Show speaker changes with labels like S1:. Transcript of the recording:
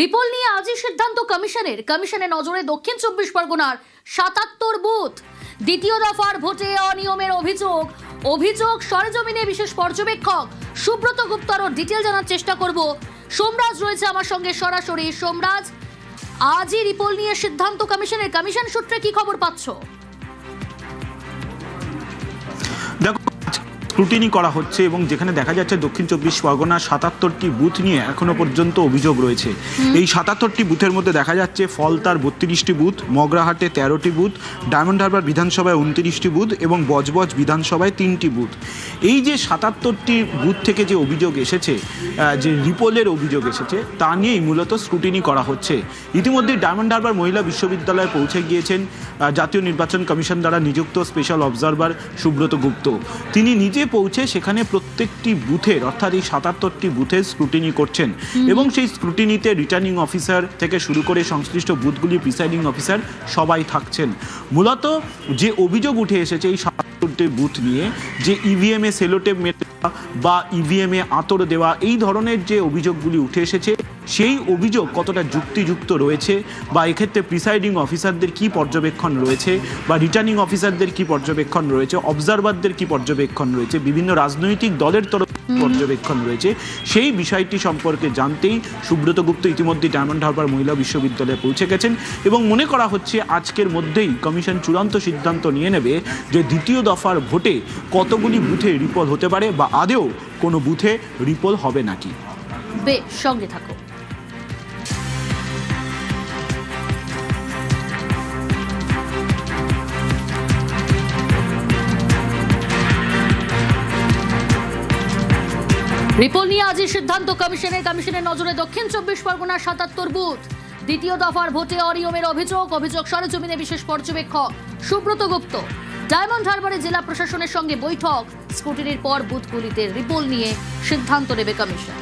S1: রিপোল নিয়ে আজই সিদ্ধান্ত কমিশনের নজরে দক্ষিণ 24 পরগনার 77 বুথ। দ্বিতীয় দফার ভোটে অনিয়মের অভিযোগ সরেজমিনে বিশেষ পর্যবেক্ষক সুব্রত গুপ্ত আরো ডিটেইল জানার চেষ্টা করব। সোমরাজ রয়েছে আমার সঙ্গে সরাসরি। সোমরাজ, আজই রিপোল নিয়ে সিদ্ধান্ত কমিশন সূত্রে কি খবর পাচ্ছ?
S2: দেখো, স্ক্রুটিনি করা হচ্ছে এবং যেখানে দেখা যাচ্ছে দক্ষিণ 24 পরগনার 77টি বুথ নিয়ে এখনো পর্যন্ত অভিযোগ রয়েছে। এই 77টি বুথের মধ্যে দেখা যাচ্ছে ফলতার 32টি বুথ, মগরাহাটে 13টি বুথ, ডায়মন্ড হারবার বিধানসভায় 29টি বুথ এবং বজবজ বিধানসভায় 3টি বুথ। এই যে 77টি বুথ থেকে যে অভিযোগ এসেছে, যে রিপোলের অভিযোগ এসেছে, তা নিয়েই মূলত স্ক্রুটিনি করা হচ্ছে। ইতিমধ্যে ডায়মন্ড হারবার মহিলা বিশ্ববিদ্যালয়ে পৌঁছে গিয়েছেন জাতীয় নির্বাচন কমিশন দ্বারা নিযুক্ত স্পেশাল অবজারভার সুব্রত গুপ্ত। তিনি নিজে পৌঁছে সেখানে প্রত্যেকটি বুথের অর্থাৎ এই 77টি বুথের স্ক্রুটিনি করছেন এবং সেই স্ক্রুটিনিতে রিটার্নিং অফিসার থেকে শুরু করে সংশ্লিষ্ট বুথগুলির প্রিসাইডিং অফিসার সবাই থাকছেন। মূলত যে অভিযোগ উঠে এসেছে এই 77টি বুথ নিয়ে, যে ইভিএমে সেলোটেপ মেরে বা ইভিএমে আতর দেওয়া, এই ধরনের যে অভিযোগগুলি উঠে এসেছে, সেই অভিযোগ কতটা যুক্তিযুক্ত রয়েছে বা এক্ষেত্রে প্রিসাইডিং অফিসারদের কি পর্যবেক্ষণ রয়েছে বা রিটার্নিং অফিসারদের কি পর্যবেক্ষণ রয়েছে, অবজারভারদের কি পর্যবেক্ষণ রয়েছে, বিভিন্ন রাজনৈতিক দলের তরফ পর্যবেক্ষণ রয়েছে, সেই বিষয়টি সম্পর্কে জানতেই সুব্রত গুপ্ত ইতিমধ্যে ডায়মন্ড হারবার মহিলা বিশ্ববিদ্যালয়ে পৌঁছে গেছেন এবং মনে করা হচ্ছে আজকের মধ্যেই কমিশন চূড়ান্ত সিদ্ধান্ত নিয়ে নেবে যে দ্বিতীয় দফার ভোটে কতগুলি বুথে রিপোল হতে পারে বা আদেও কোনো বুথে রিপোল হবে নাকি।
S1: বেশ, সঙ্গে থাকো। রিপোল নিয়ে আজই সিদ্ধান্ত কমিশনের নজরে দক্ষিণ 24 পরগনার 77 বুথ। দ্বিতীয় দফার ভোটে অনিয়মের অভিযোগ সরেজমিনে বিশেষ পর্যবেক্ষক সুব্রত গুপ্ত। ডায়মন্ড হারবারে জেলা প্রশাসনের সঙ্গে বৈঠক। স্ক্রুটিনির পর বুথগুলিতে রিপোল নিয়ে সিদ্ধান্ত নেবে কমিশন।